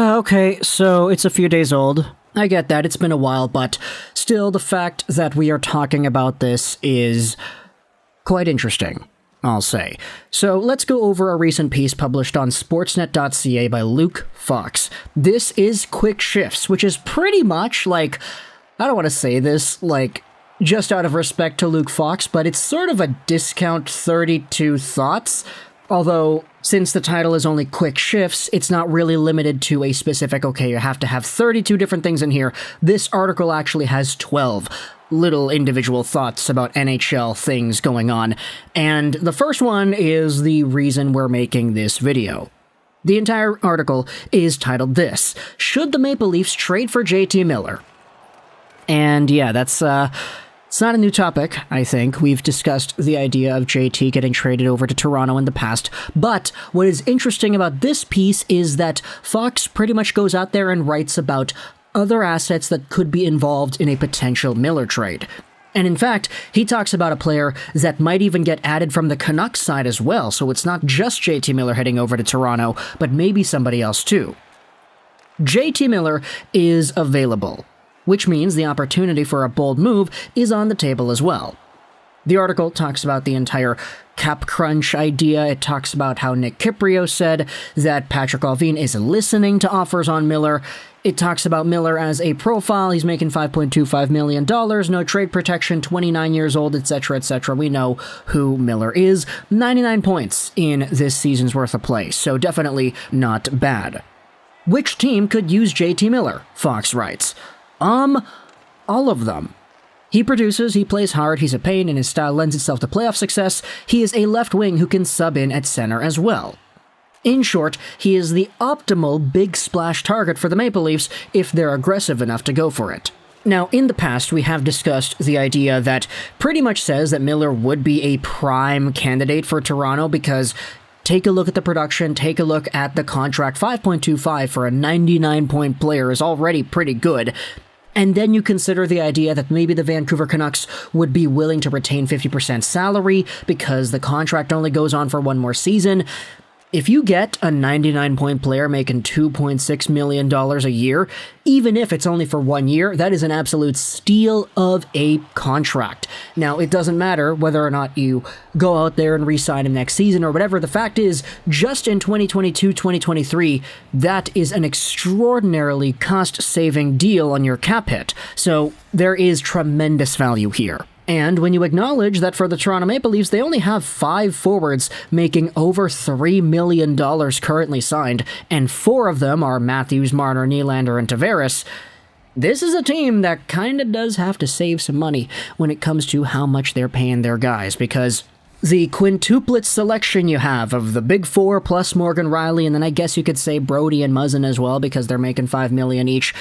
Okay, so it's a few days old. I get that, it's been a while, but still the fact that we are talking about this is quite interesting, I'll say. So let's go over a recent piece published on Sportsnet.ca by Luke Fox. This is Quick Shifts, which is pretty much like, I don't want to say this, like, just out of respect to Luke Fox, but it's sort of a discount 32 thoughts. Although, since the title is only Quick Shifts, it's not really limited to a specific, okay, you have to have 32 different things in here. This article actually has 12 little individual thoughts about NHL things going on. And the first one is the reason we're making this video. The entire article is titled this: Should the Maple Leafs Trade for JT Miller? And yeah, that's, it's not a new topic, I think. We've discussed the idea of JT getting traded over to Toronto in the past, but what is interesting about this piece is that Fox pretty much goes out there and writes about other assets that could be involved in a potential Miller trade. And in fact, he talks about a player that might even get added from the Canucks side as well, so it's not just JT Miller heading over to Toronto, but maybe somebody else too. JT Miller is available, which means the opportunity for a bold move is on the table as well. The article talks about the entire cap crunch idea. It talks about how Nick Kiprio said that Patrick Allvin is listening to offers on Miller. It talks about Miller as a profile. He's making $5.25 million, no trade protection, 29 years old, etc., etc. We know who Miller is. 99 points in this season's worth of play, so definitely not bad. Which team could use JT Miller? Fox writes. All of them. He produces, he plays hard, he's a pain, and his style lends itself to playoff success. He is a left wing who can sub in at center as well. In short, he is the optimal big splash target for the Maple Leafs if they're aggressive enough to go for it. Now, in the past, we have discussed the idea that pretty much says that Miller would be a prime candidate for Toronto because take a look at the production, take a look at the contract. 5.25 for a 99-point player is already pretty good. And then you consider the idea that maybe the Vancouver Canucks would be willing to retain 50% salary because the contract only goes on for one more season. If you get a 99-point player making $2.6 million a year, even if it's only for 1 year, that is an absolute steal of a contract. Now, it doesn't matter whether or not you go out there and re-sign him next season or whatever. The fact is, just in 2022-2023, that is an extraordinarily cost-saving deal on your cap hit. So there is tremendous value here. And when you acknowledge that for the Toronto Maple Leafs, they only have 5 forwards making over $3 million currently signed, and 4 of them are Matthews, Marner, Nylander, and Tavares, this is a team that kinda does have to save some money when it comes to how much they're paying their guys, because the quintuplet selection you have of the big 4 plus Morgan Rielly, and then I guess you could say Brody and Muzzin as well because they're making $5 million each,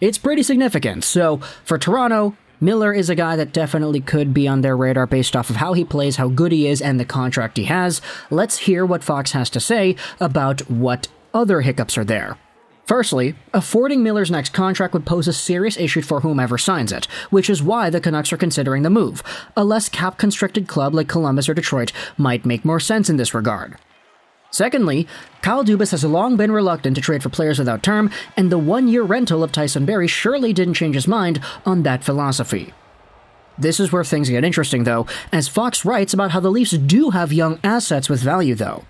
it's pretty significant. So for Toronto, Miller is a guy that definitely could be on their radar based off of how he plays, how good he is, and the contract he has. Let's hear what Fox has to say about what other hiccups are there. Firstly, affording Miller's next contract would pose a serious issue for whomever signs it, which is why the Canucks are considering the move. A less cap-constricted club like Columbus or Detroit might make more sense in this regard. Secondly, Kyle Dubas has long been reluctant to trade for players without term, and the 1-year rental of Tyson Barrie surely didn't change his mind on that philosophy. This is where things get interesting, though, as Fox writes about how the Leafs do have young assets with value, though.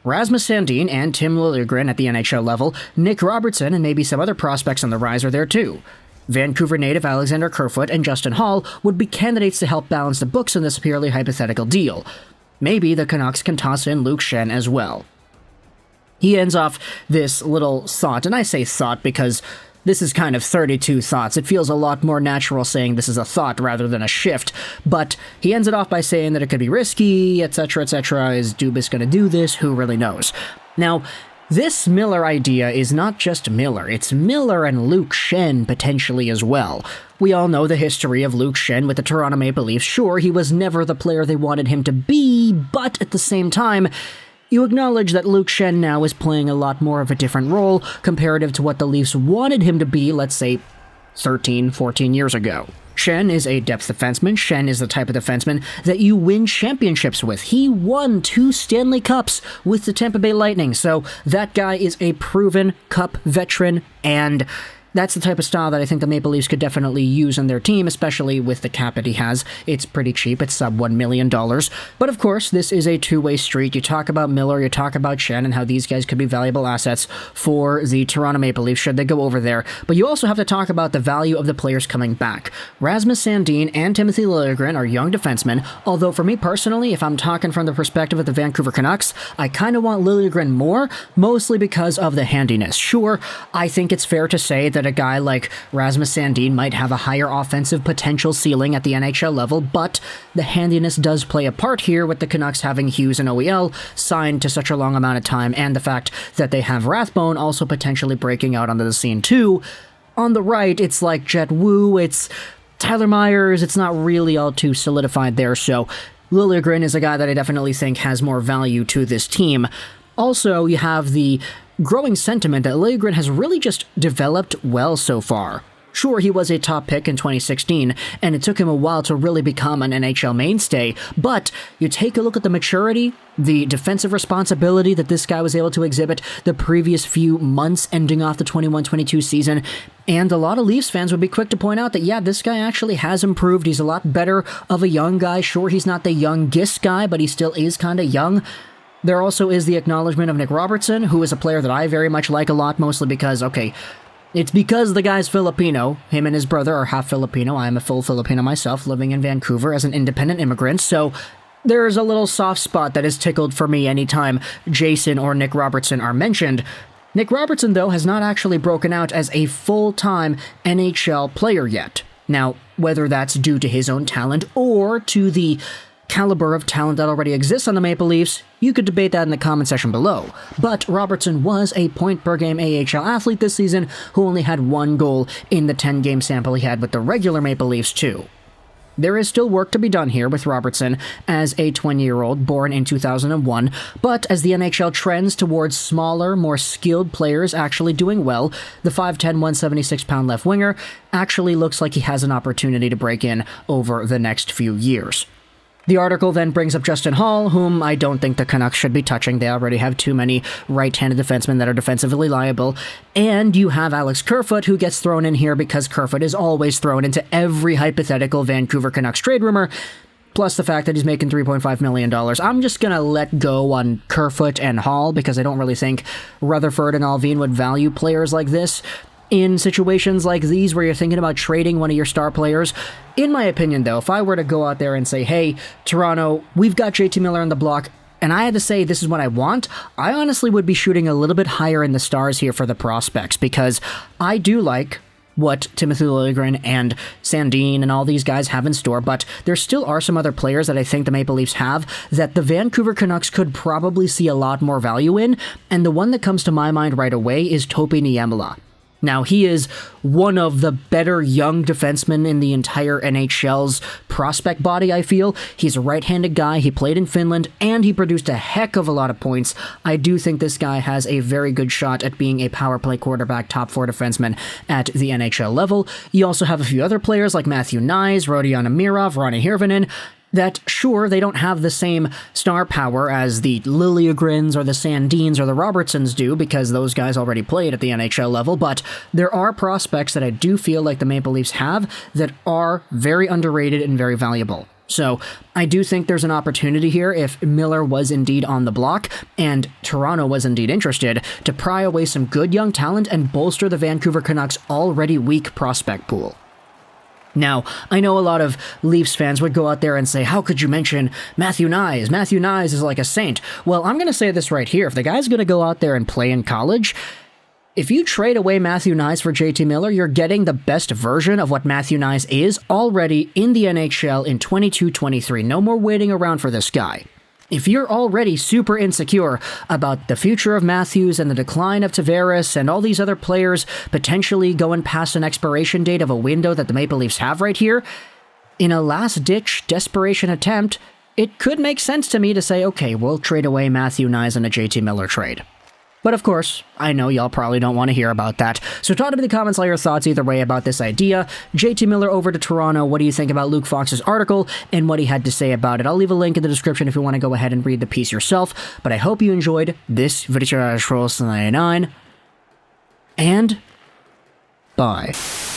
Rasmus Sandin and Tim Liljegren at the NHL level, Nick Robertson and maybe some other prospects on the rise are there too. Vancouver native Alexander Kerfoot and Justin Holl would be candidates to help balance the books in this purely hypothetical deal. Maybe the Canucks can toss in Luke Schenn as well. He ends off this little thought, and I say thought because this is kind of 32 thoughts. It feels a lot more natural saying this is a thought rather than a shift, but he ends it off by saying that it could be risky, etc., etc. Is Dubas going to do this? Who really knows? Now, this Miller idea is not just Miller, it's Miller and Luke Schenn potentially as well. We all know the history of Luke Schenn with the Toronto Maple Leafs. Sure, he was never the player they wanted him to be, but at the same time, you acknowledge that Luke Schenn now is playing a lot more of a different role comparative to what the Leafs wanted him to be, let's say, 13, 14 years ago. Schenn is a depth defenseman. Schenn is the type of defenseman that you win championships with. He won 2 Stanley Cups with the Tampa Bay Lightning, so that guy is a proven Cup veteran, and that's the type of style that I think the Maple Leafs could definitely use on their team, especially with the cap that he has. It's pretty cheap. It's sub $1 million. But of course, this is a two-way street. You talk about Miller, you talk about Schenn, and how these guys could be valuable assets for the Toronto Maple Leafs should they go over there. But you also have to talk about the value of the players coming back. Rasmus Sandin and Timothy Liljegren are young defensemen, although for me personally, if I'm talking from the perspective of the Vancouver Canucks, I kind of want Liljegren more, mostly because of the handiness. Sure, I think it's fair to say that a guy like Rasmus Sandin might have a higher offensive potential ceiling at the NHL level, but the handiness does play a part here with the Canucks having Hughes and OEL signed to such a long amount of time, and the fact that they have Rathbone also potentially breaking out onto the scene too. On the right, it's like Jet Wu, it's Tyler Myers, it's not really all too solidified there, so Liljegren is a guy that I definitely think has more value to this team. Also, you have the growing sentiment that Liljegren has really just developed well so far. Sure, he was a top pick in 2016, and it took him a while to really become an NHL mainstay, but you take a look at the maturity, the defensive responsibility that this guy was able to exhibit the previous few months ending off the 21-22 season, and a lot of Leafs fans would be quick to point out that, yeah, this guy actually has improved. He's a lot better of a young guy. Sure, he's not the youngest guy, but he still is kind of young. There also is the acknowledgement of Nick Robertson, who is a player that I very much like a lot, mostly because, okay, it's because the guy's Filipino. Him and his brother are half Filipino. I am a full Filipino myself, living in Vancouver as an independent immigrant, so there's a little soft spot that is tickled for me anytime Jason or Nick Robertson are mentioned. Nick Robertson, though, has not actually broken out as a full-time NHL player yet. Now, whether that's due to his own talent or to the caliber of talent that already exists on the Maple Leafs, you could debate that in the comment section below. But Robertson was a point-per-game AHL athlete this season who only had 1 goal in the 10-game sample he had with the regular Maple Leafs too. There is still work to be done here with Robertson as a 20-year-old born in 2001, but as the NHL trends towards smaller, more skilled players actually doing well, the 5'10", 176-pound left winger actually looks like he has an opportunity to break in over the next few years. The article then brings up Justin Holl, whom I don't think the Canucks should be touching. They already have too many right-handed defensemen that are defensively liable. And you have Alex Kerfoot, who gets thrown in here because Kerfoot is always thrown into every hypothetical Vancouver Canucks trade rumor, plus the fact that he's making $3.5 million. I'm just going to let go on Kerfoot and Holl because I don't really think Rutherford and Alvin would value players like this in situations like these where you're thinking about trading one of your star players. In my opinion, though, if I were to go out there and say, hey, Toronto, we've got JT Miller on the block, and I had to say this is what I want, I honestly would be shooting a little bit higher in the stars here for the prospects, because I do like what Timothy Liljegren and Sandin and all these guys have in store, but there still are some other players that I think the Maple Leafs have that the Vancouver Canucks could probably see a lot more value in, and the one that comes to my mind right away is Topi Niemela. Now, he is one of the better young defensemen in the entire NHL's prospect body, I feel. He's a right-handed guy, he played in Finland, and he produced a heck of a lot of points. I do think this guy has a very good shot at being a power play quarterback, top 4 defenseman at the NHL level. You also have a few other players like Matthew Knies, Rodion Amirov, Ronnie Hirvonen, that, sure, they don't have the same star power as the Liljegrens or the Sandins or the Robertsons do, because those guys already played at the NHL level, but there are prospects that I do feel like the Maple Leafs have that are very underrated and very valuable. So I do think there's an opportunity here if Miller was indeed on the block and Toronto was indeed interested to pry away some good young talent and bolster the Vancouver Canucks' already weak prospect pool. Now, I know a lot of Leafs fans would go out there and say, how could you mention Matthew Knies? Matthew Knies is like a saint. Well, I'm going to say this right here. If the guy's going to go out there and play in college, if you trade away Matthew Knies for JT Miller, you're getting the best version of what Matthew Knies is already in the NHL in 22-23. No more waiting around for this guy. If you're already super insecure about the future of Matthews and the decline of Tavares and all these other players potentially going past an expiration date of a window that the Maple Leafs have right here, in a last-ditch desperation attempt, it could make sense to me to say, okay, we'll trade away Matthew Knies in a JT Miller trade. But of course, I know y'all probably don't want to hear about that. So talk to me in the comments all your thoughts either way about this idea. JT Miller over to Toronto, what do you think about Luke Fox's article and what he had to say about it? I'll leave a link in the description if you want to go ahead and read the piece yourself. But I hope you enjoyed this video, and bye.